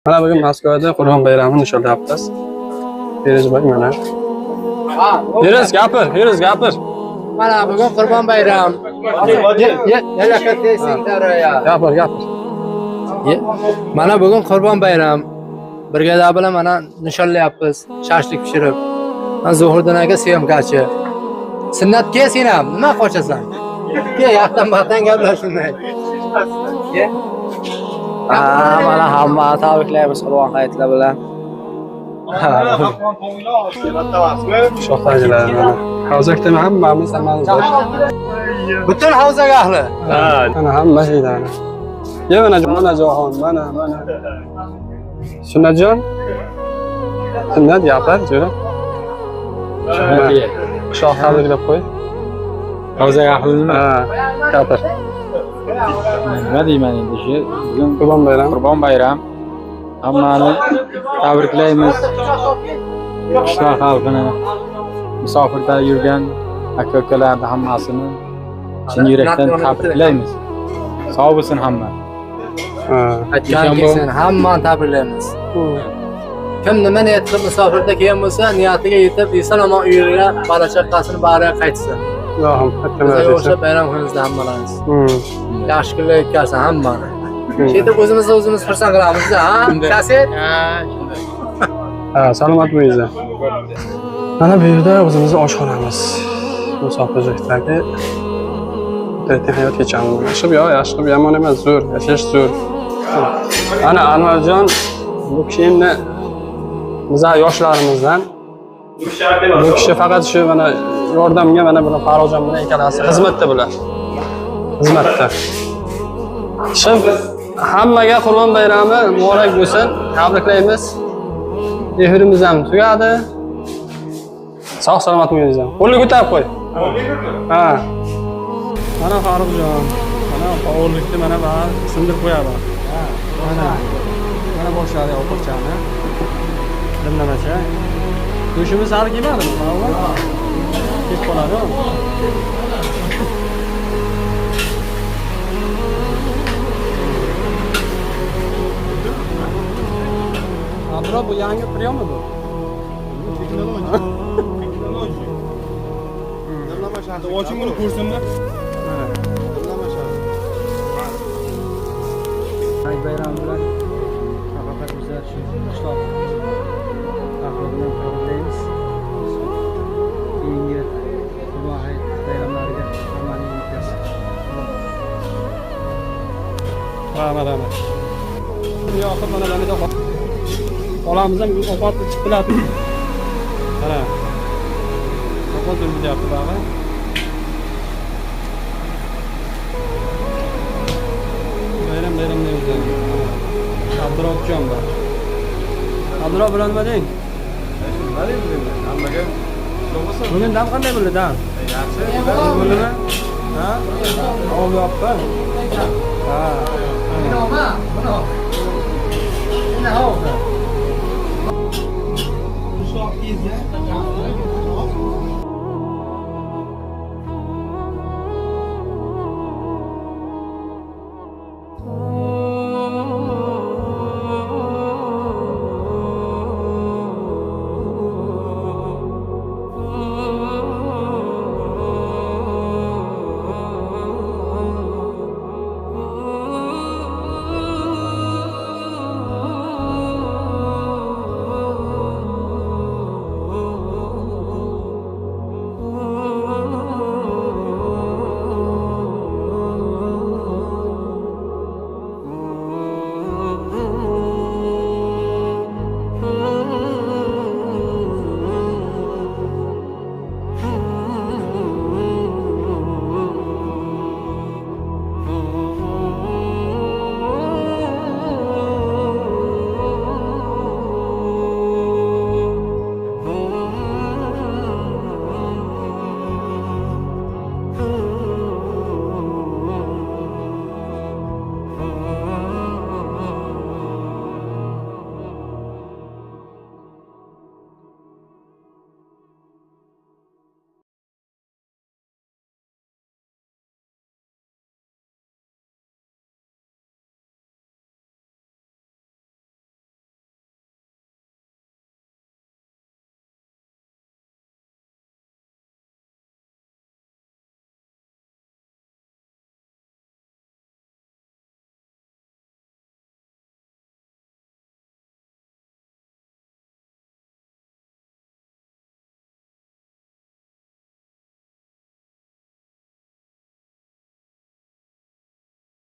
Mana bugun Moskvada Qur'on bayramini nishonlayapmiz. Feruz bak mana. Feruz gapir. Mana bugun Qurban bayram. Gapir. Mana bugun Qurban bayram. Birgada bilan mana nishonlayapmiz. Shashlik pishirib. Men Zuhurdan aka syomkachi. Sunnatga sen ham nima qochasan? Ke yaqdan baxtdan gaplashmay. Ke mana hamma tabriklaymiz Qur'on hayitlar bilan. Shohtajilar mana. Hozirda hammamiz butun havzaga ahli. Mana hamma shaydani. Ye mana Jahon, mana. Sunnatjon. Sunnat gapir, jo'ra. Shoh tabriklab qo'y. Havzaga ahlimi? Ha, gapir. Nima deyman endi shu bugun Qur'on bayram. hammani tabriklaymiz. Qishloq xalqini, musofirda yurgan aka-ukalarni hammasini chin yurakdan tabriklaymiz. Sog' bo'lsin hamma. Aytgan hammani tabriklaymiz. Kim nima niyat qilib musofirda kelgan bo'lsa, niyatiga yetib, eson-omon uyiga bola-chaqasini bari qaytsin. Allohim, Bizga o'sha bayram kunimizda hammalamiz. Yaxshi kunlar o'tkazsin hammani. Shunda o'zimiz xursand qilamiz-da, ha? Kaset? Ha, salomat bo'ling. Mana bu yerda o'zimizning oshxonamiz. Musofirlikdagi erta hayot kechamiz. Yaxshi yomon emas, zo'r, yashash zo'r. Ana Anvarjon bu kishi endi bizlar yoshlarimizdan. Bu kishi faqat shu mana yordamga mana buni Farog'jon bilan ikkalasi xizmatda bular. Xizmatda. Hammaga Qur'on bayrami muborak bo'lsin. Tabriklaymiz. Efirimiz ham tugadi. Sog' salomat bo'linglar. Qo'lni ko'tarib qo'y. Ha. Mana Farog'jon. Mana faollikni mana sindirib qo'yadi. Mana boshladi ovqatchani. Dimlamacha. Go'shimiz hali kelmadimi? Kech qoladi. Abro bu yangi priyommi bu? Oching buni ko'rsinmi? Bayram bilan faqat bizlar shu qishloq ahli bilan tabriklaymiz. Keyingi Qur'on hayit bayramlariga hammani yetkazsin. Rahmat. Yoqib mana bunida olamiz ham ovqat chiqiladi. Mana. Ovqat o'rgatyapti bag'i. Bayram deymiz. Abdurovjon bor. Abdurov bilan nima deng? Nima deymiz? Hammaga Bugun dam qanday bo'ldi, dam? yaxshi. Bo'ldimi? Ha? Olyapti. Ha. Nima? Buni